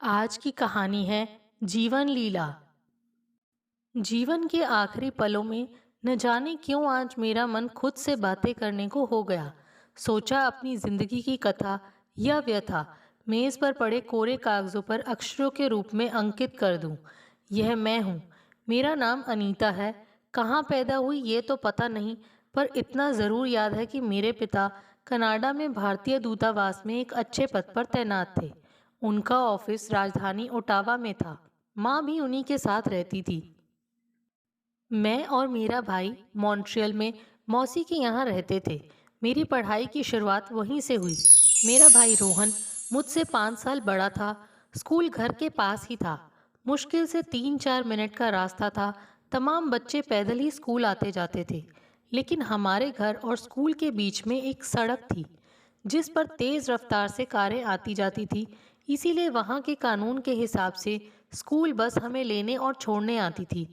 आज की कहानी है जीवन लीला। जीवन के आखिरी पलों में न जाने क्यों आज मेरा मन खुद से बातें करने को हो गया। सोचा अपनी जिंदगी की कथा या व्यथा मेज पर पड़े कोरे कागजों पर अक्षरों के रूप में अंकित कर दूं। यह मैं हूँ। मेरा नाम अनीता है। कहाँ पैदा हुई ये तो पता नहीं, पर इतना ज़रूर याद है कि मेरे पिता कनाडा में भारतीय दूतावास में एक अच्छे पद पर तैनात थे। उनका ऑफिस राजधानी ओटावा में था। माँ भी उन्हीं के साथ रहती थी। मैं और मेरा भाई मॉन्ट्रियल में मौसी के यहाँ रहते थे। मेरी पढ़ाई की शुरुआत वहीं से हुई। मेरा भाई रोहन मुझसे 5 साल बड़ा था। स्कूल घर के पास ही था। मुश्किल से 3-4 मिनट का रास्ता था। तमाम बच्चे पैदल ही स्कूल आते जाते थे। लेकिन हमारे घर और स्कूल के बीच में एक सड़क थी जिस पर तेज रफ्तार से कारें आती जाती थी। इसीलिए वहाँ के कानून के हिसाब से स्कूल बस हमें लेने और छोड़ने आती थी।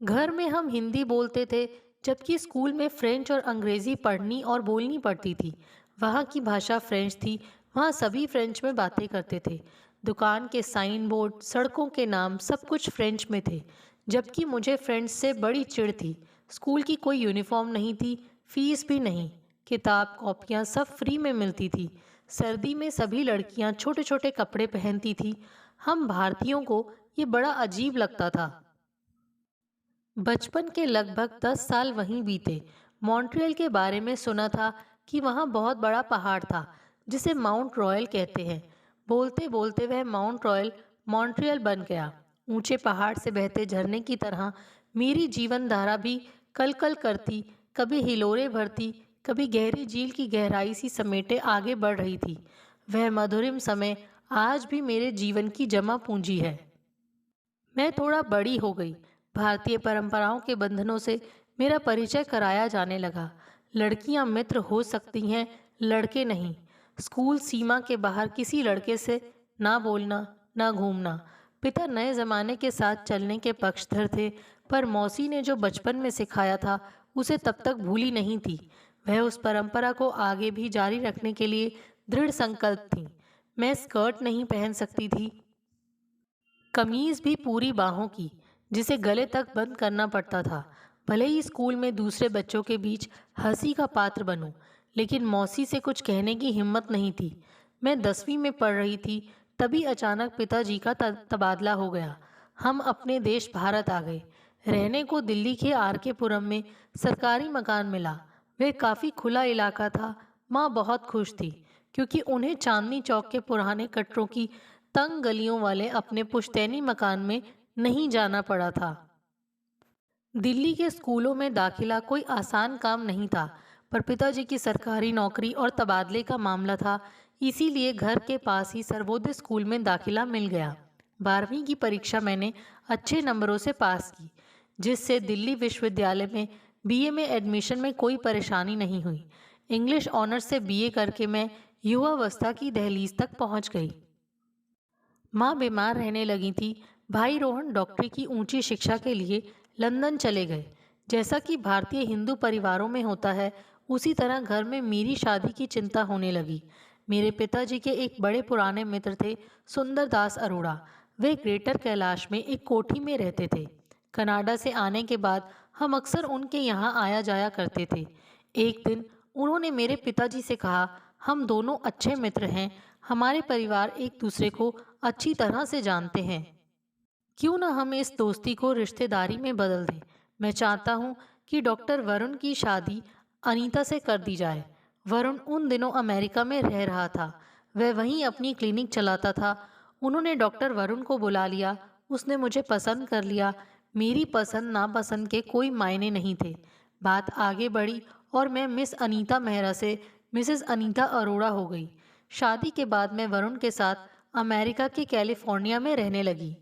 घर में हम हिंदी बोलते थे, जबकि स्कूल में फ्रेंच और अंग्रेजी पढ़नी और बोलनी पड़ती थी। वहाँ की भाषा फ्रेंच थी। वहाँ सभी फ्रेंच में बातें करते थे। दुकान के साइन बोर्ड, सड़कों के नाम सब कुछ फ्रेंच में थे। जबकि मुझे फ्रेंच से बड़ी चिढ़ थी। स्कूल की कोई यूनिफॉर्म नहीं थी, फीस भी नहीं। किताब कॉपियाँ सब फ्री में मिलती थी। सर्दी में सभी लड़कियाँ छोटे छोटे कपड़े पहनती थी। हम भारतीयों को ये बड़ा अजीब लगता था। बचपन के लगभग 10 साल वहीं बीते। मॉन्ट्रियल के बारे में सुना था कि वहाँ बहुत बड़ा पहाड़ था जिसे माउंट रॉयल कहते हैं। बोलते बोलते वह माउंट रॉयल मॉन्ट्रियल बन गया। ऊंचे पहाड़ से बहते झरने की तरह मेरी जीवन धारा भी कल कल करती, कभी हिलोरे भरती, कभी गहरी झील की गहराई सी समेटे आगे बढ़ रही थी। वह मधुरिम समय आज भी मेरे जीवन की जमा पूंजी है। मैं थोड़ा बड़ी हो गई। भारतीय परंपराओं के बंधनों से मेरा परिचय कराया जाने लगा। लड़कियां मित्र हो सकती हैं, लड़के नहीं। स्कूल सीमा के बाहर किसी लड़के से ना बोलना, ना घूमना। पिता नए जमाने के साथ चलने के पक्षधर थे, पर मौसी ने जो बचपन में सिखाया था उसे तब तक भूली नहीं थी। वह उस परंपरा को आगे भी जारी रखने के लिए दृढ़ संकल्प थी। मैं स्कर्ट नहीं पहन सकती थी, कमीज भी पूरी बाहों की, जिसे गले तक बंद करना पड़ता था। भले ही स्कूल में दूसरे बच्चों के बीच हंसी का पात्र बनूं, लेकिन मौसी से कुछ कहने की हिम्मत नहीं थी। मैं 10वीं में पढ़ रही थी, तभी अचानक पिताजी का तबादला हो गया। हम अपने देश भारत आ गए। रहने को दिल्ली के आर के पुरम में सरकारी मकान मिला। वह काफ़ी खुला इलाका था। माँ बहुत खुश थी, क्योंकि उन्हें चांदनी चौक के पुराने कटरों की तंग गलियों वाले अपने पुश्तैनी मकान में नहीं जाना पड़ा था। दिल्ली के स्कूलों में दाखिला कोई आसान काम नहीं था, पर पिताजी की सरकारी नौकरी और तबादले का मामला था, इसीलिए घर के पास ही सर्वोदय स्कूल में दाखिला मिल गया। 12वीं की परीक्षा मैंने अच्छे नंबरों से पास की, जिससे दिल्ली विश्वविद्यालय में बीए में एडमिशन में कोई परेशानी नहीं हुई। इंग्लिश ऑनर्स से बीए करके मैं युवावस्था की दहलीज तक पहुंच गई। माँ बीमार रहने लगी थी। भाई रोहन डॉक्टरी की ऊंची शिक्षा के लिए लंदन चले गए। जैसा कि भारतीय हिंदू परिवारों में होता है, उसी तरह घर में मेरी शादी की चिंता होने लगी। मेरे पिताजी के एक बड़े पुराने मित्र थे, सुंदरदास अरोड़ा। वे ग्रेटर कैलाश में एक कोठी में रहते थे। कनाडा से आने के बाद हम अक्सर उनके यहाँ आया जाया करते थे। एक दिन उन्होंने मेरे पिताजी से कहा, हम दोनों अच्छे मित्र हैं, हमारे परिवार एक दूसरे को अच्छी तरह से जानते हैं। क्यों ना हम इस दोस्ती को रिश्तेदारी में बदल दें। मैं चाहता हूँ कि डॉक्टर वरुण की शादी अनीता से कर दी जाए। वरुण उन दिनों अमेरिका में रह रहा था। वह वहीं अपनी क्लिनिक चलाता था। उन्होंने डॉक्टर वरुण को बुला लिया। उसने मुझे पसंद कर लिया। मेरी पसंद नापसंद के कोई मायने नहीं थे। बात आगे बढ़ी और मैं मिस अनीता मेहरा से मिसेस अनीता अरोड़ा हो गई। शादी के बाद मैं वरुण के साथ अमेरिका के कैलिफोर्निया में रहने लगी।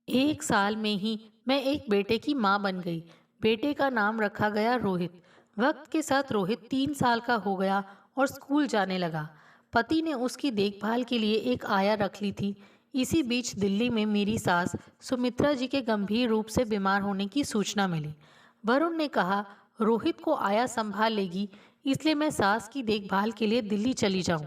1 साल में ही मैं एक बेटे की माँ बन गई। बेटे का नाम रखा गया रोहित। वक्त के साथ रोहित 3 साल का हो गया और स्कूल जाने लगा। पति ने उसकी देखभाल के लिए एक आया रख ली थी। इसी बीच दिल्ली में मेरी सास सुमित्रा जी के गंभीर रूप से बीमार होने की सूचना मिली। वरुण ने कहा, रोहित को आया संभाल लेगी, इसलिए मैं सास की देखभाल के लिए दिल्ली चली जाऊं।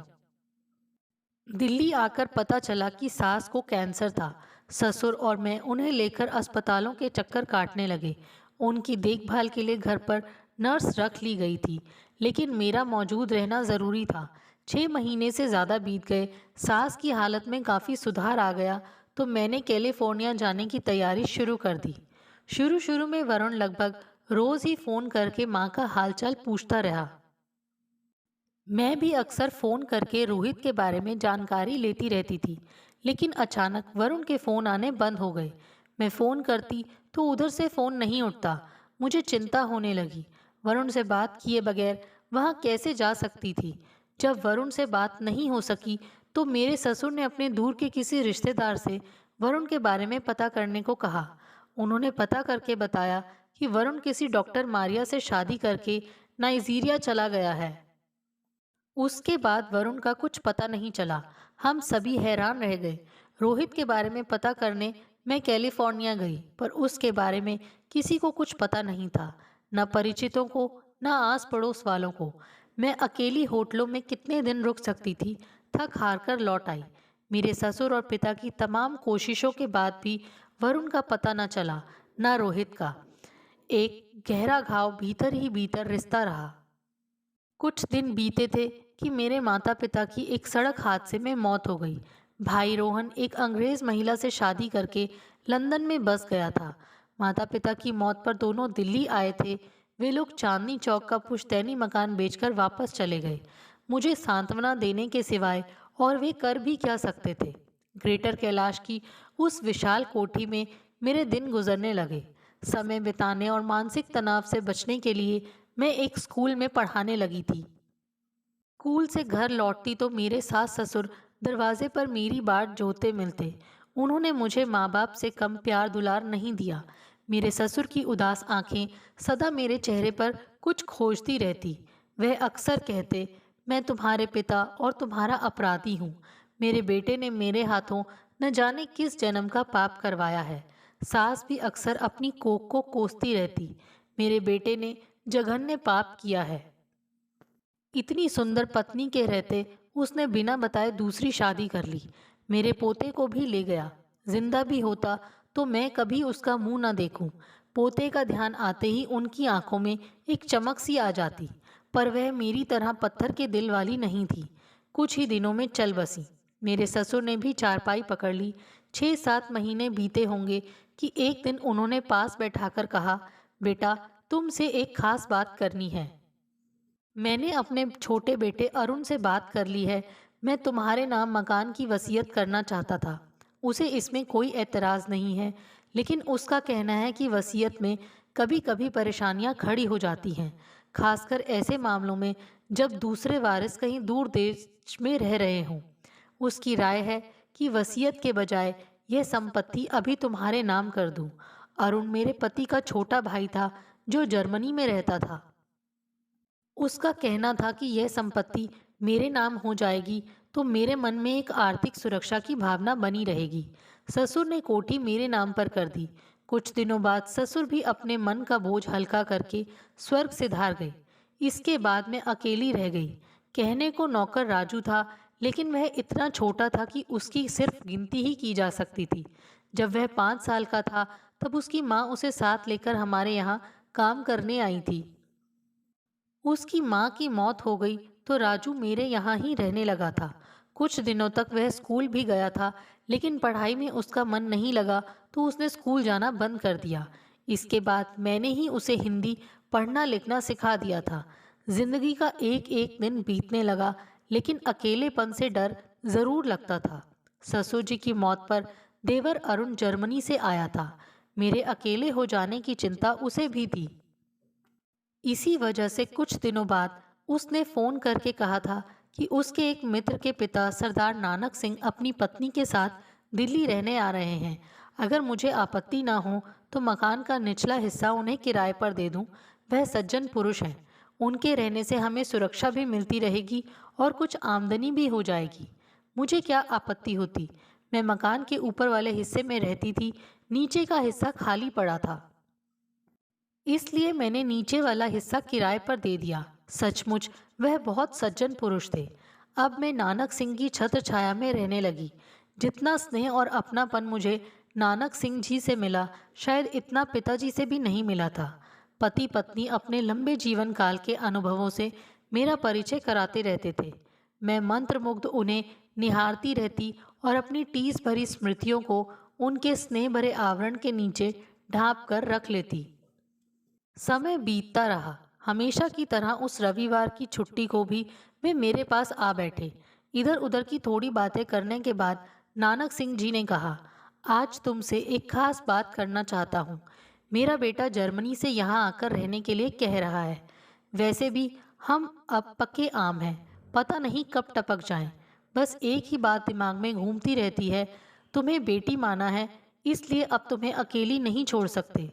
दिल्ली आकर पता चला कि सास को कैंसर था। ससुर और मैं उन्हें लेकर अस्पतालों के चक्कर काटने लगे। उनकी देखभाल के लिए घर पर नर्स रख ली गई थी, लेकिन मेरा मौजूद रहना ज़रूरी था। 6 महीने से ज़्यादा बीत गए। सास की हालत में काफ़ी सुधार आ गया, तो मैंने कैलिफोर्निया जाने की तैयारी शुरू कर दी। शुरू शुरू में वरुण लगभग रोज़ ही फ़ोन करके माँ का हालचाल पूछता रहा। मैं भी अक्सर फ़ोन करके रोहित के बारे में जानकारी लेती रहती थी, लेकिन अचानक वरुण के फ़ोन आने बंद हो गए। मैं फ़ोन करती तो उधर से फ़ोन नहीं उठता। मुझे चिंता होने लगी। वरुण से बात किए बगैर वहाँ कैसे जा सकती थी? जब वरुण से बात नहीं हो सकी, तो मेरे ससुर ने अपने दूर के किसी रिश्तेदार से वरुण के बारे में पता करने को कहा। उन्होंने पता करके बताया कि वरुण किसी डॉक्टर मारिया से शादी करके नाइजीरिया चला गया है। उसके बाद वरुण का कुछ पता नहीं चला। हम सभी हैरान रह गए। रोहित के बारे में पता करने मैं कैलिफोर्निया गई, पर उसके बारे में किसी को कुछ पता नहीं था, न परिचितों को, न आस पड़ोस वालों को। मैं अकेली होटलों में कितने दिन रुक सकती थी, थक हार कर लौट आई। मेरे ससुर और पिता की तमाम कोशिशों के बाद भी वरुण का पता न चला, न रोहित का। एक गहरा घाव भीतर ही भीतर रिश्ता रहा। कुछ दिन बीते थे कि मेरे माता पिता की एक सड़क हादसे में मौत हो गई। भाई रोहन एक अंग्रेज महिला से शादी करके लंदन में बस गया था। माता पिता की मौत पर दोनों दिल्ली आए थे। वे लोग चांदनी चौक का पुश्तैनी मकान बेचकर वापस चले गए। मुझे सांत्वना देने के सिवाय और वे कर भी क्या सकते थे। ग्रेटर कैलाश की उस विशाल कोठी में मेरे दिन गुजरने लगे। समय बिताने और मानसिक तनाव से बचने के लिए मैं एक स्कूल में पढ़ाने लगी थी। स्कूल से घर लौटती तो मेरे सास ससुर दरवाजे पर मेरी बाट जोहते मिलते। उन्होंने मुझे माँ बाप से कम प्यार दुलार नहीं दिया। मेरे ससुर की उदास आंखें सदा मेरे चेहरे पर कुछ खोजती रहती। वह अक्सर कहते, मैं तुम्हारे पिता और तुम्हारा अपराधी हूँ। मेरे बेटे ने मेरे हाथों न जाने किस जन्म का पाप करवाया है। सास भी अक्सर अपनी कोख को कोसती रहती। मेरे बेटे ने जघन्य पाप किया है। इतनी सुंदर पत्नी के रहते उसने बिना बताए दूसरी शादी कर ली। मेरे पोते को भी ले गया। जिंदा भी होता तो मैं कभी उसका मुंह ना देखूं। पोते का ध्यान आते ही उनकी आंखों में एक चमक सी आ जाती, पर वह मेरी तरह पत्थर के दिल वाली नहीं थी। कुछ ही दिनों में चल बसी। मेरे ससुर ने भी चारपाई पकड़ ली। 6-7 महीने बीते होंगे कि एक दिन उन्होंने पास बैठाकर कहा, बेटा, तुमसे एक खास बात करनी है। मैंने अपने छोटे बेटे अरुण से बात कर ली है। मैं तुम्हारे नाम मकान की वसीयत करना चाहता था। उसे इसमें कोई एतराज़ नहीं है, लेकिन उसका कहना है कि वसीयत में कभी कभी परेशानियां खड़ी हो जाती हैं, खासकर ऐसे मामलों में जब दूसरे वारिस कहीं दूर देश में रह रहे हों। उसकी राय है कि वसीयत के बजाय यह संपत्ति अभी तुम्हारे नाम कर दूं। अरुण मेरे पति का छोटा भाई था, जो जर्मनी में रहता था। उसका कहना था कि यह संपत्ति मेरे नाम हो जाएगी तो मेरे मन में एक आर्थिक सुरक्षा की भावना बनी रहेगी। ससुर ने कोठी मेरे नाम पर कर दी। कुछ दिनों बाद ससुर भी अपने मन का बोझ हल्का करके स्वर्ग से धार गए। इसके बाद मैं अकेली रह गई। कहने को नौकर राजू था, लेकिन वह इतना छोटा था कि उसकी सिर्फ गिनती ही की जा सकती थी। जब वह 5 साल का था, तब उसकी माँ उसे साथ लेकर हमारे यहाँ काम करने आई थी। उसकी माँ की मौत हो गई तो राजू मेरे यहाँ ही रहने लगा था। कुछ दिनों तक वह स्कूल भी गया था, लेकिन पढ़ाई में उसका मन नहीं लगा तो उसने स्कूल जाना बंद कर दिया। इसके बाद मैंने ही उसे हिंदी पढ़ना लिखना सिखा दिया था। जिंदगी का एक एक दिन बीतने लगा, लेकिन अकेलेपन से डर जरूर लगता था। ससुर जी की मौत पर देवर अरुण जर्मनी से आया था। मेरे अकेले हो जाने की चिंता उसे भी थी। इसी वजह से कुछ दिनों बाद उसने फ़ोन करके कहा था कि उसके एक मित्र के पिता सरदार नानक सिंह अपनी पत्नी के साथ दिल्ली रहने आ रहे हैं। अगर मुझे आपत्ति ना हो तो मकान का निचला हिस्सा उन्हें किराए पर दे दूं। वह सज्जन पुरुष हैं। उनके रहने से हमें सुरक्षा भी मिलती रहेगी और कुछ आमदनी भी हो जाएगी। मुझे क्या आपत्ति होती। मैं मकान के ऊपर वाले हिस्से में रहती थी। नीचे का हिस्सा खाली पड़ा था, इसलिए मैंने नीचे वाला हिस्सा किराए पर दे दिया। सचमुच वह बहुत सज्जन पुरुष थे। अब मैं नानक सिंह की छत्र छाया में रहने लगी। जितना स्नेह और अपनापन मुझे नानक सिंह जी से मिला, शायद इतना पिताजी से भी नहीं मिला था। पति पत्नी अपने लंबे जीवन काल के अनुभवों से मेरा परिचय कराते रहते थे। मैं मंत्रमुग्ध उन्हें निहारती रहती और अपनी टीस भरी स्मृतियों को उनके स्नेह भरे आवरण के नीचे ढांप कर रख लेती। समय बीतता रहा। हमेशा की तरह उस रविवार की छुट्टी को भी वे मेरे पास आ बैठे। इधर उधर की थोड़ी बातें करने के बाद नानक सिंह जी ने कहा, आज तुमसे एक खास बात करना चाहता हूँ। मेरा बेटा जर्मनी से यहाँ आकर रहने के लिए कह रहा है। वैसे भी हम अब पक्के आम हैं, पता नहीं कब टपक जाएं। बस एक ही बात दिमाग में घूमती रहती है, तुम्हें बेटी माना है, इसलिए अब तुम्हें अकेली नहीं छोड़ सकते।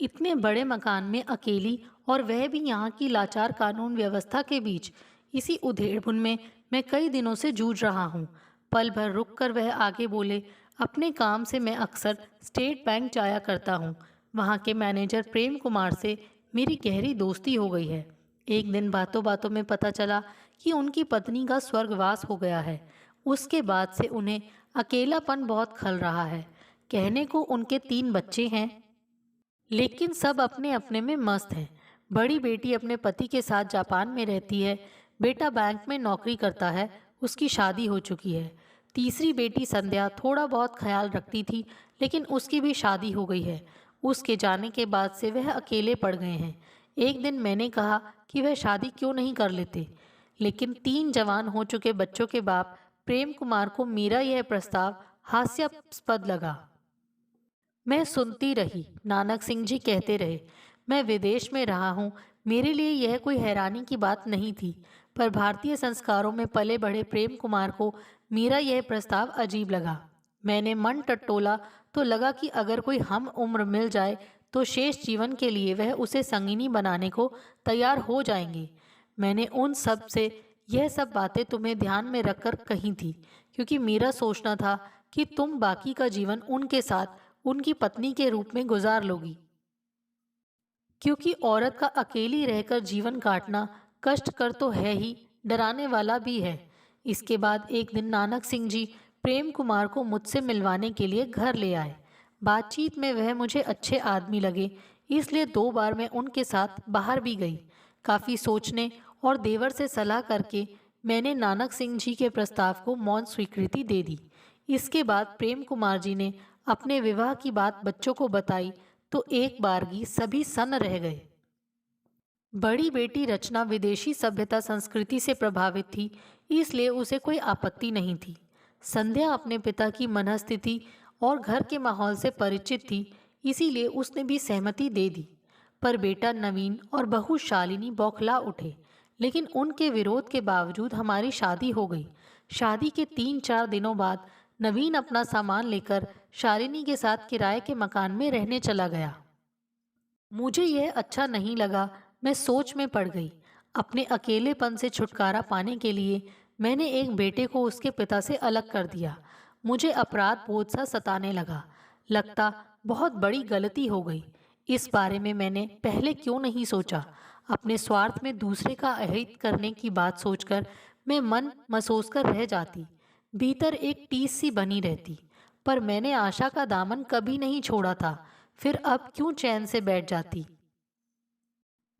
इतने बड़े मकान में अकेली, और वह भी यहाँ की लाचार कानून व्यवस्था के बीच। इसी उधेड़बुन में मैं कई दिनों से जूझ रहा हूँ। पल भर रुक कर वह आगे बोले, अपने काम से मैं अक्सर स्टेट बैंक जाया करता हूँ। वहाँ के मैनेजर प्रेम कुमार से मेरी गहरी दोस्ती हो गई है। एक दिन बातों बातों में पता चला कि उनकी पत्नी का स्वर्गवास हो गया है। उसके बाद से उन्हें अकेलापन बहुत खल रहा है। कहने को उनके 3 बच्चे हैं, लेकिन सब अपने अपने में मस्त हैं। बड़ी बेटी अपने पति के साथ जापान में रहती है। बेटा बैंक में नौकरी करता है, उसकी शादी हो चुकी है। तीसरी बेटी संध्या थोड़ा बहुत ख्याल रखती थी, लेकिन उसकी भी शादी हो गई है। उसके जाने के बाद से वह अकेले पड़ गए हैं। एक दिन मैंने कहा कि वह शादी क्यों नहीं कर लेते, लेकिन 3 जवान हो चुके बच्चों के बाप प्रेम कुमार को मेरा यह प्रस्ताव हास्यास्पद लगा। मैं सुनती रही। नानक सिंह जी कहते रहे, मैं विदेश में रहा हूँ, मेरे लिए यह कोई हैरानी की बात नहीं थी। पर भारतीय संस्कारों में पले बढ़े प्रेम कुमार को मेरा यह प्रस्ताव अजीब लगा। मैंने मन टटोला तो लगा कि अगर कोई हम उम्र मिल जाए तो शेष जीवन के लिए वह उसे संगिनी बनाने को तैयार हो जाएंगे। मैंने उन सब से यह सब बातें तुम्हें ध्यान में रखकर कही थी, क्योंकि मेरा सोचना था कि तुम बाकी का जीवन उनके साथ उनकी पत्नी के रूप में गुजार लोगी। क्योंकि औरत का अकेली रहकर जीवन काटना कष्टकर तो है ही, डराने वाला भी है। इसके बाद एक दिन नानक सिंह जी प्रेम कुमार को मुझसे मिलवाने के लिए घर ले आए। बातचीत में वह मुझे अच्छे आदमी लगे, इसलिए 2 बार मैं उनके साथ बाहर भी गई। काफ़ी सोचने और देवर से सलाह करके मैंने नानक सिंह जी के प्रस्ताव को मौन स्वीकृति दे दी। इसके बाद प्रेम कुमार जी ने अपने विवाह की बात बच्चों को बताई तो एक बारगी सभी सन्न रह गए। बड़ी बेटी रचना विदेशी सभ्यता संस्कृति से प्रभावित थी, इसलिए उसे कोई आपत्ति नहीं थी। संध्या अपने पिता की मनस्थिति और घर के माहौल से परिचित थी, इसीलिए उसने भी सहमति दे दी। पर बेटा नवीन और बहू शालिनी बौखला उठे, लेकिन उनके विरोध के बावजूद हमारी शादी हो गई। शादी के 3-4 दिनों बाद नवीन अपना सामान लेकर शालिनी के साथ किराए के मकान में रहने चला गया। मुझे यह अच्छा नहीं लगा। मैं सोच में पड़ गई। अपने अकेलेपन से छुटकारा पाने के लिए मैंने एक बेटे को उसके पिता से अलग कर दिया। मुझे अपराध बोध सा सताने लगा। लगता बहुत बड़ी गलती हो गई। इस बारे में मैंने पहले क्यों नहीं सोचा। अपने स्वार्थ में दूसरे का अहित करने की बात सोचकर मैं मन मसोस कर रह जाती। भीतर एक टीस सी बनी रहती। पर मैंने आशा का दामन कभी नहीं छोड़ा था, फिर अब क्यों चैन से बैठ जाती।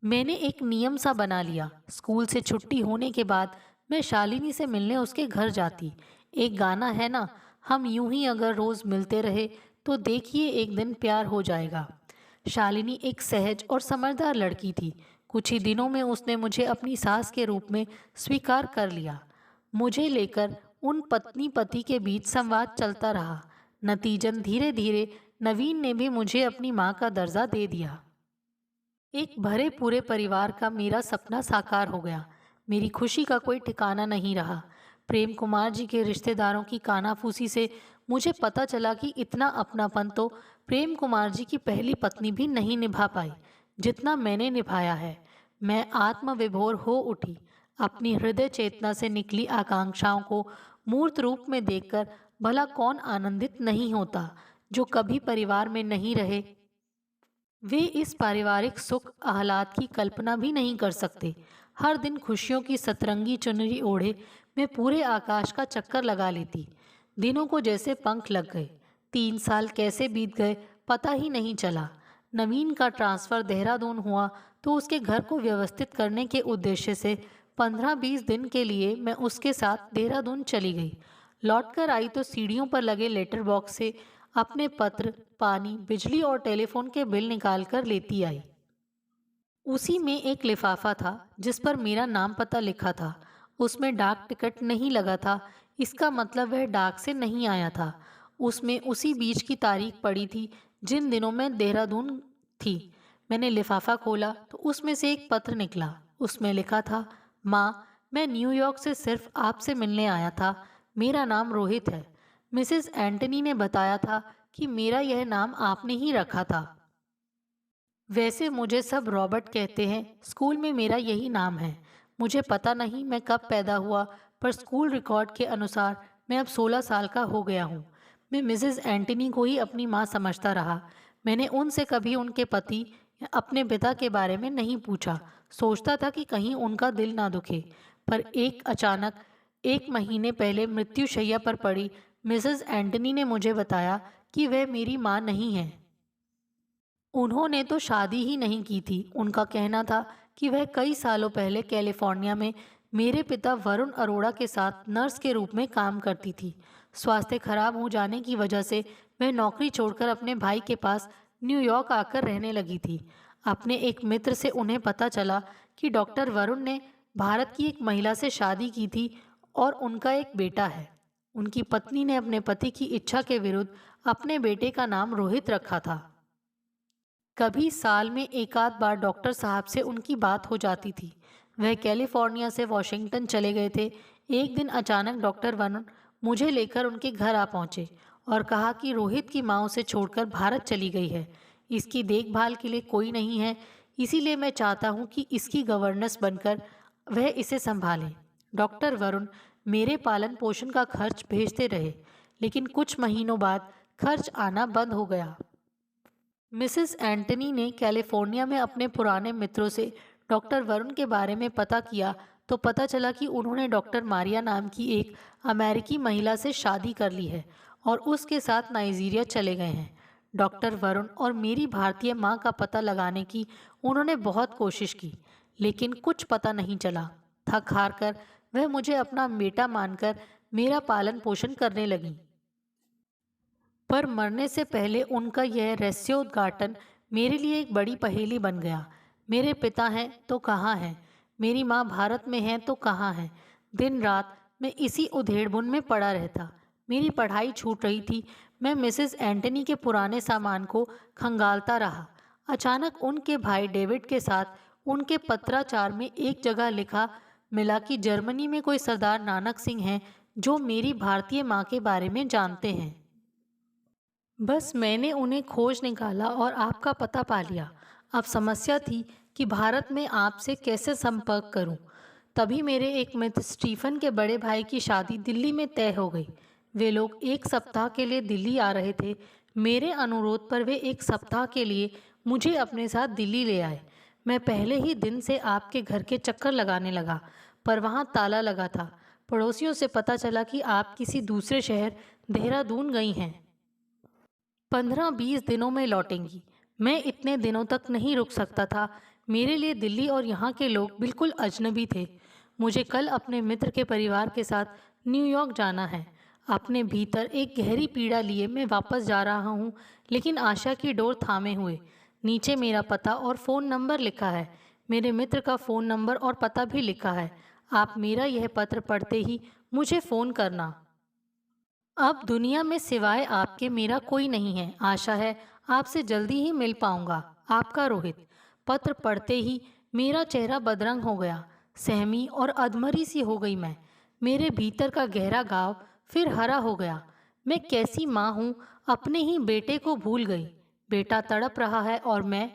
मैंने एक नियम सा बना लिया। स्कूल से छुट्टी होने के बाद मैं शालिनी से मिलने उसके घर जाती। एक गाना है ना, हम यूं ही अगर रोज मिलते रहे तो देखिए एक दिन प्यार हो जाएगा। शालिनी एक सहज और समझदार लड़की थी। कुछ ही दिनों में उसने मुझे अपनी सास के रूप में स्वीकार कर लिया। मुझे लेकर उन पत्नी पति के बीच संवाद चलता रहा। नतीजन धीरे धीरे नवीन ने भी मुझे अपनी माँ का दर्जा दे दिया। एक भरे पूरे परिवार का मेरा सपना साकार हो गया। मेरी खुशी का कोई ठिकाना नहीं रहा। प्रेम कुमार जी के रिश्तेदारों की कानाफूसी से मुझे पता चला कि इतना अपनापन तो प्रेम कुमार जी की पहली पत्नी भी नहीं निभा पाई जितना मैंने निभाया है। मैं आत्मविभोर हो उठी। अपनी हृदय चेतना से निकली आकांक्षाओं को मूर्त रूप में देखकर भला कौन आनंदित नहीं होता। जो कभी परिवार में नहीं रहे, वे इस पारिवारिक सुख आह्लाद की कल्पना भी नहीं कर सकते। हर दिन खुशियों की सतरंगी चुनरी ओढ़े मैं पूरे आकाश का चक्कर लगा लेती। दिनों को जैसे पंख लग गए। 3 साल कैसे बीत गए पता ही नहीं चला। नवीन का ट्रांसफ़र देहरादून हुआ तो उसके घर को व्यवस्थित करने के उद्देश्य से 15-20 दिन के लिए मैं उसके साथ देहरादून चली गई। लौटकर आई तो सीढ़ियों पर लगे लेटर बॉक्स से अपने पत्र, पानी, बिजली और टेलीफोन के बिल निकाल कर लेती आई। उसी में एक लिफाफा था जिस पर मेरा नाम पता लिखा था। उसमें डाक टिकट नहीं लगा था, इसका मतलब वह डाक से नहीं आया था। उसमें उसी बीच की तारीख पड़ी थी जिन दिनों मैं देहरादून थी। मैंने लिफाफा खोला तो उसमें से एक पत्र निकला। उसमें लिखा था, माँ, मैं न्यूयॉर्क से सिर्फ आपसे मिलने आया था। मेरा नाम रोहित है। मिसेस एंटनी ने बताया था कि मेरा यह नाम आपने ही रखा था। वैसे मुझे सब रॉबर्ट कहते हैं। स्कूल में मेरा यही नाम है। मुझे पता नहीं मैं कब पैदा हुआ, पर स्कूल रिकॉर्ड के अनुसार मैं अब 16 साल का हो गया हूँ। मैं मिसेस एंटनी को ही अपनी माँ समझता रहा। मैंने उनसे कभी उनके पति या अपने पिता के बारे में नहीं पूछा। सोचता था कि कहीं उनका दिल ना दुखे। पर अचानक 1 महीने पहले मृत्युशैया पर पड़ी मिसेस एंटनी ने मुझे बताया कि वह मेरी माँ नहीं है। उन्होंने तो शादी ही नहीं की थी। उनका कहना था कि वह कई सालों पहले कैलिफोर्निया में मेरे पिता वरुण अरोड़ा के साथ नर्स के रूप में काम करती थी। स्वास्थ्य खराब हो जाने की वजह से वह नौकरी छोड़कर अपने भाई के पास न्यूयॉर्क आकर रहने लगी थी। अपने एक मित्र से उन्हें पता चला कि डॉक्टर वरुण ने भारत की एक महिला से शादी की थी और उनका एक बेटा है। उनकी पत्नी ने अपने पति की इच्छा के विरुद्ध अपने बेटे का नाम रोहित रखा था। कभी साल में एक आध बार डॉक्टर साहब से उनकी बात हो जाती थी। वह कैलिफोर्निया से वॉशिंगटन चले गए थे। एक दिन अचानक डॉक्टर वरुण मुझे लेकर उनके घर आ पहुंचे और कहा कि रोहित की माँ उसे छोड़कर भारत चली गई है। इसकी देखभाल के लिए कोई नहीं है, इसीलिए मैं चाहता हूँ कि इसकी गवर्नेंस बनकर वह इसे संभालें। डॉक्टर वरुण मेरे पालन पोषण का खर्च भेजते रहे, लेकिन कुछ महीनों बाद खर्च आना बंद हो गया। मिसेस एंटनी ने कैलिफोर्निया में अपने पुराने मित्रों से डॉक्टर वरुण के बारे में पता किया तो पता चला कि उन्होंने डॉक्टर मारिया नाम की एक अमेरिकी महिला से शादी कर ली है और उसके साथ नाइजीरिया चले गए हैं। डॉक्टर वरुण और मेरी भारतीय माँ का पता लगाने की उन्होंने बहुत कोशिश की, लेकिन कुछ पता नहीं चला। थक हार कर वह मुझे अपना बेटा मानकर मेरा पालन पोषण करने लगी। पर मरने से पहले उनका यह रहस्योद्घाटन मेरे लिए एक बड़ी पहेली बन गया। मेरे पिता हैं तो कहाँ हैं, मेरी माँ भारत में है तो कहाँ है। दिन रात मैं इसी उधेड़बुन में पड़ा रहता। मेरी पढ़ाई छूट रही थी। मैं मिसेस एंटनी के पुराने सामान को खंगालता रहा। अचानक उनके भाई डेविड के साथ उनके पत्राचार में एक जगह लिखा मिला कि जर्मनी में कोई सरदार नानक सिंह हैं जो मेरी भारतीय माँ के बारे में जानते हैं। बस मैंने उन्हें खोज निकाला और आपका पता पा लिया। अब समस्या थी कि भारत में आपसे कैसे संपर्क करूं। तभी मेरे एक मित्र स्टीफन के बड़े भाई की शादी दिल्ली में तय हो गई। वे लोग 1 सप्ताह के लिए दिल्ली आ रहे थे। मेरे अनुरोध पर वे 1 सप्ताह के लिए मुझे अपने साथ दिल्ली ले आए। मैं पहले ही दिन से आपके घर के चक्कर लगाने लगा, पर वहाँ ताला लगा था। पड़ोसियों से पता चला कि आप किसी दूसरे शहर देहरादून गई हैं। 15-20 दिनों में लौटेंगी। मैं इतने दिनों तक नहीं रुक सकता था। मेरे लिए दिल्ली और यहाँ के लोग बिल्कुल अजनबी थे। मुझे कल अपने मित्र के परिवार के साथ न्यूयॉर्क जाना है। अपने भीतर एक गहरी पीड़ा लिए मैं वापस जा रहा हूँ, लेकिन आशा की डोर थामे हुए। नीचे मेरा पता और फ़ोन नंबर लिखा है। मेरे मित्र का फ़ोन नंबर और पता भी लिखा है। आप मेरा यह पत्र पढ़ते ही मुझे फ़ोन करना। अब दुनिया में सिवाय आपके मेरा कोई नहीं है। आशा है आपसे जल्दी ही मिल पाऊंगा। आपका रोहित। पत्र पढ़ते ही मेरा चेहरा बदरंग हो गया। सहमी और अधमरी सी हो गई मैं। मेरे भीतर का गहरा घाव फिर हरा हो गया। मैं कैसी माँ हूँ, अपने ही बेटे को भूल गई। बेटा तड़प रहा है और मैं।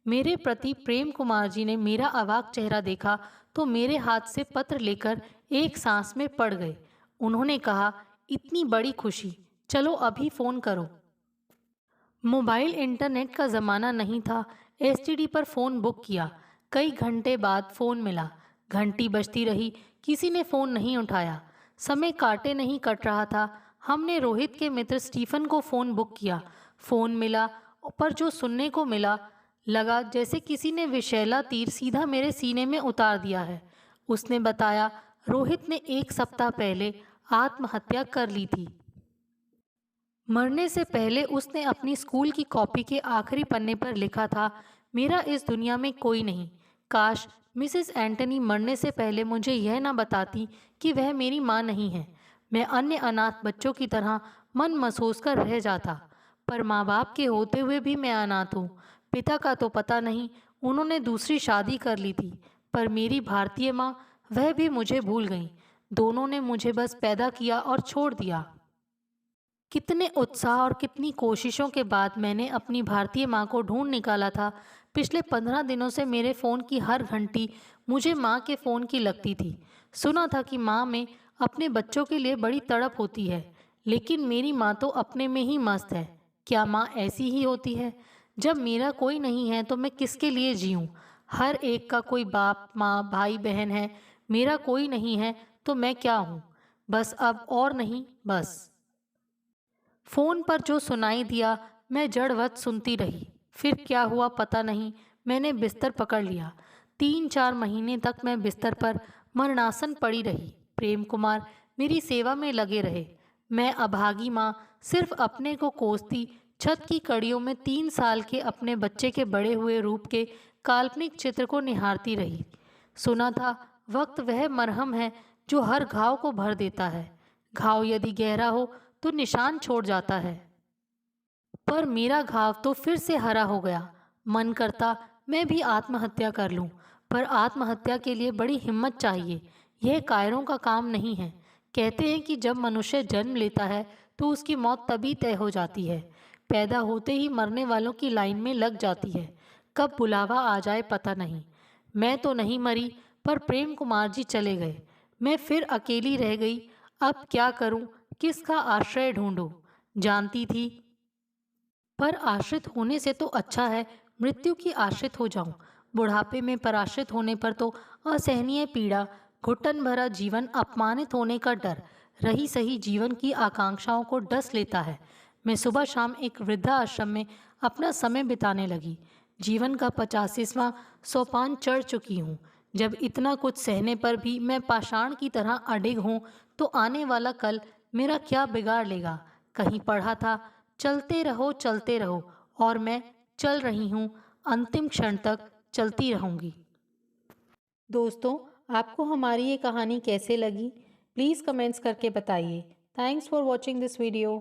मेरे प्रति प्रेम कुमार जी ने मेरा अवाक चेहरा देखा तो मेरे हाथ से पत्र लेकर एक सांस में पड़ गए। उन्होंने कहा, इतनी बड़ी खुशी, चलो अभी फ़ोन करो। मोबाइल इंटरनेट का ज़माना नहीं था। एसटीडी पर फ़ोन बुक किया। कई घंटे बाद फ़ोन मिला। घंटी बजती रही, किसी ने फ़ोन नहीं उठाया। समय काटे नहीं कट रहा था। हमने रोहित के मित्र स्टीफन को फ़ोन बुक किया। फ़ोन मिला, पर जो सुनने को मिला, लगा जैसे किसी ने विषैला तीर सीधा मेरे सीने में उतार दिया है। उसने बताया, रोहित ने 1 सप्ताह पहले आत्महत्या कर ली थी। मरने से पहले उसने अपनी स्कूल की कॉपी के आखिरी पन्ने पर लिखा था, मेरा इस दुनिया में कोई नहीं। काश मिसेस एंटनी मरने से पहले मुझे यह ना बताती कि वह मेरी माँ नहीं है। मैं अन्य अनाथ बच्चों की तरह मन महसूस कर रह जाता। पर माँ बाप के होते हुए भी मैं अनाथ हूँ। पिता का तो पता नहीं, उन्होंने दूसरी शादी कर ली थी। पर मेरी भारतीय माँ, वह भी मुझे भूल गई। दोनों ने मुझे बस पैदा किया और छोड़ दिया। कितने उत्साह और कितनी कोशिशों के बाद मैंने अपनी भारतीय माँ को ढूंढ निकाला था। पिछले 15 दिनों से मेरे फ़ोन की हर घंटी मुझे माँ के फ़ोन की लगती थी। सुना था कि माँ में अपने बच्चों के लिए बड़ी तड़प होती है, लेकिन मेरी माँ तो अपने में ही मस्त है। क्या माँ ऐसी ही होती है? जब मेरा कोई नहीं है तो मैं किसके लिए जीऊँ? हर एक का कोई बाप, माँ, भाई, बहन है। मेरा कोई नहीं है तो मैं क्या हूँ? बस अब और नहीं, बस। फोन पर जो सुनाई दिया, मैं जड़वत सुनती रही। फिर क्या हुआ पता नहीं, मैंने बिस्तर पकड़ लिया। 3-4 महीने तक मैं बिस्तर पर मरणासन पड़ी रही। प्रेम कुमार मेरी सेवा में लगे रहे। मैं अभागी माँ सिर्फ अपने को कोसती छत की कड़ियों में 3 साल के अपने बच्चे के बड़े हुए रूप के काल्पनिक चित्र को निहारती रही। सुना था वक्त वह मरहम है जो हर घाव को भर देता है। घाव यदि गहरा हो तो निशान छोड़ जाता है। पर मेरा घाव तो फिर से हरा हो गया। मन करता मैं भी आत्महत्या कर लूं, पर आत्महत्या के लिए बड़ी हिम्मत चाहिए। यह कायरों का काम नहीं है। कहते हैं कि जब मनुष्य जन्म लेता है तो उसकी मौत तभी तय हो जाती है। पैदा होते ही मरने वालों की लाइन में लग जाती है। कब बुलावा आ जाए पता नहीं। मैं तो नहीं मरी, पर प्रेम कुमार जी चले गए। मैं फिर अकेली रह गई। अब क्या करूं? किसका आश्रय ढूंढूं? जानती थी, पर आश्रित होने से तो अच्छा है मृत्यु की आश्रित हो जाऊं। बुढ़ापे में पराश्रित होने पर तो असहनीय पीड़ा, घुटन भरा जीवन, अपमानित होने का डर, रही सही जीवन की आकांक्षाओं को डस लेता है। मैं सुबह शाम एक वृद्धा आश्रम में अपना समय बिताने लगी। जीवन का 85वां सोपान चढ़ चुकी हूँ। जब इतना कुछ सहने पर भी मैं पाषाण की तरह अडिग हूँ, तो आने वाला कल मेरा क्या बिगाड़ लेगा? कहीं पढ़ा था, चलते रहो, और मैं चल रही हूँ। अंतिम क्षण तक चलती रहूँगी। दोस्तों, आपको हमारी ये कहानी कैसे लगी? प्लीज़ कमेंट्स करके बताइए। Thanks for watching this video.